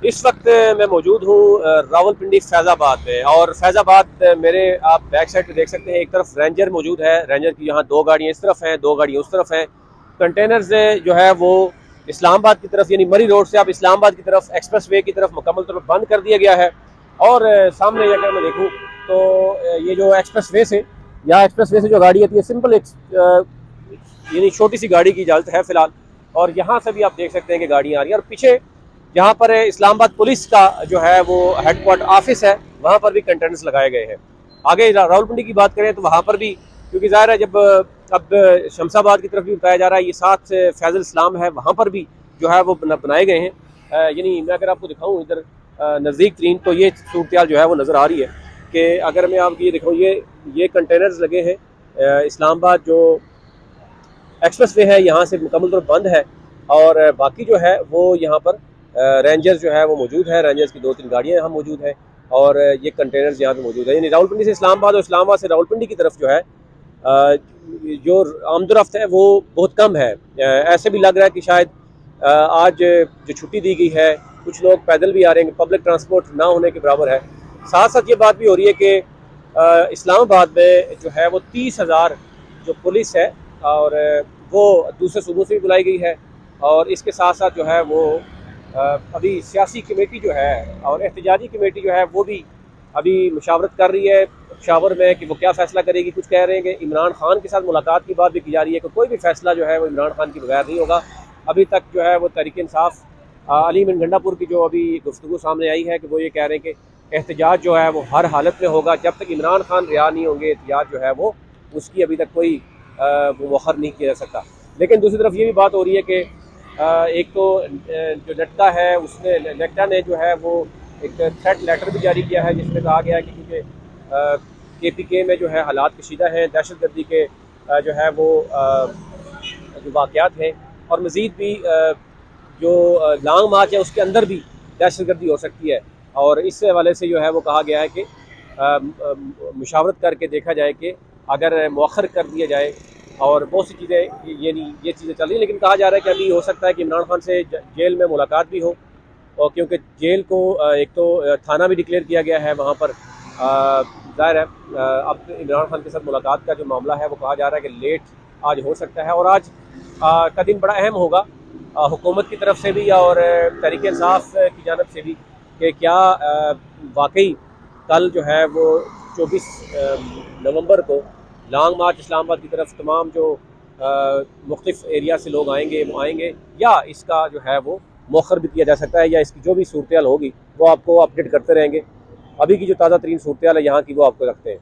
इस वक्त मैं मौजूद हूँ रावलपिंडी फैज़ाबाद में। और फैज़ाबाद मेरे आप बैक साइड पे देख सकते हैं, एक तरफ रेंजर मौजूद है। रेंजर की यहाँ दो गाड़ियाँ इस तरफ हैं, दो गाड़ियाँ उस तरफ हैं। कंटेनर्स जो है वो इस्लामाबाद की तरफ यानी मरी रोड से आप इस्लामाबाद की तरफ एक्सप्रेस वे की तरफ मुकम्मल तौर पर बंद कर दिया गया है। और सामने अगर मैं देखूँ तो ये जो एक्सप्रेस वे से या एक्सप्रेस वे से जो गाड़ी आती है सिंपल यानी छोटी सी गाड़ी की इजाज़त है फ़िलहाल। और यहाँ से भी आप देख सकते हैं कि गाड़ियाँ आ रही हैं। और पीछे जहाँ पर इस्लामाबाद पुलिस का जो है वो हेडक्वार्टर ऑफिस है, वहाँ पर भी कंटेनर्स लगाए गए हैं। आगे रावलपिंडी की बात करें तो वहाँ पर भी, क्योंकि ज़ाहिर है जब अब शमशाबाद की तरफ भी बताया जा रहा है, ये साथ फैज़ल इस्लाम है, वहाँ पर भी जो है वो बनाए गए हैं। यानी मैं अगर आपको दिखाऊँ इधर नज़दीक तरीन तो ये सूरत जो है वो नज़र आ रही है कि अगर मैं आपको ये दिखाऊँ, ये कंटेनर्स लगे हैं। इस्लामाबाद जो एक्सप्रेस वे है यहाँ से मुकम्मल तौर बंद है। और बाकी जो है वो यहाँ पर रेंजर्स जो है वो मौजूद है। रेंजर्स की 2-3 गाड़ियाँ यहाँ मौजूद हैं और ये कंटेनर्स यहाँ पे मौजूद है। यानी रावलपिंडी से इस्लामाबाद और इस्लामाबाद से रावलपिंडी की तरफ जो है जो आमदोरफ्त है वो बहुत कम है। ऐसे भी लग रहा है कि शायद आज जो छुट्टी दी गई है, कुछ लोग पैदल भी आ रहे हैं, पब्लिक ट्रांसपोर्ट ना होने के बराबर है। साथ साथ ये बात भी हो रही है कि इस्लामाबाद में जो है वो 30,000 जो पुलिस है और वो दूसरे सूबों से भी बुलाई गई है। और इसके साथ साथ जो है वो अभी सियासी कमेटी जो है और एहतजाजी कमेटी जो है वो भी अभी मुशावरत कर रही है पेशावर में कि वो क्या फ़ैसला करेगी। कुछ कह रहे हैं कि इमरान खान के साथ मुलाकात की बात भी की जा रही है कि कोई भी फ़ैसला जो है वो इमरान खान के बगैर नहीं होगा। अभी तक जो है वो तहरीक इंसाफ अली मीन गंडापुर की जो अभी गुफ्तगू सामने आई है कि वो ये कह रहे हैं कि एहतजाज जो है वो हर हालत में होगा, जब तक इमरान खान रिहा नहीं होंगे एहतजाज जो है वो उसकी अभी तक कोई मुखर नहीं किया जा सकता। लेकिन दूसरी तरफ ये भी बात हो रही है कि एक तो जो नेक्टा है उसने नेक्टा ने जो है वो एक थ्रेट लेटर भी जारी किया है जिसमें कहा गया है कि क्योंकि KPK में जो है हालात कशीदा हैं, दहशतगर्दी के जो है वो जो वाक़यात हैं और मज़ीद भी जो लॉन्ग मार्च है उसके अंदर भी दहशतगर्दी हो सकती है। और इस हवाले से जो है वो कहा गया है कि मुशावरत करके देखा जाए कि अगर मौखर कर दिया जाए। और बहुत सी चीज़ें ये चीज़ें चल रही हैं, लेकिन कहा जा रहा है कि अभी हो सकता है कि इमरान खान से जेल में मुलाकात भी हो। और क्योंकि जेल को एक तो थाना भी डिक्लेयर किया गया है वहाँ पर, ज़ाहिर है अब इमरान खान के साथ मुलाकात का जो मामला है वो कहा जा रहा है कि लेट आज हो सकता है। और आज का दिन बड़ा अहम होगा हुकूमत की तरफ से भी और तहरीक इंसाफ की जानब से भी कि क्या वाकई कल जो है वो 24 नवंबर को लॉन्ग मार्च इस्लामाबाद की तरफ तमाम जो मुख्तलिफ एरिया से लोग आएंगे वो आएंगे, या इसका जो है वो मौखर भी किया जा सकता है, या इसकी जो भी सूरत हाल होगी वो आपको अपडेट करते रहेंगे। अभी की जो ताज़ा तरीन सूरत हाल है यहाँ की वो आपको रखते हैं।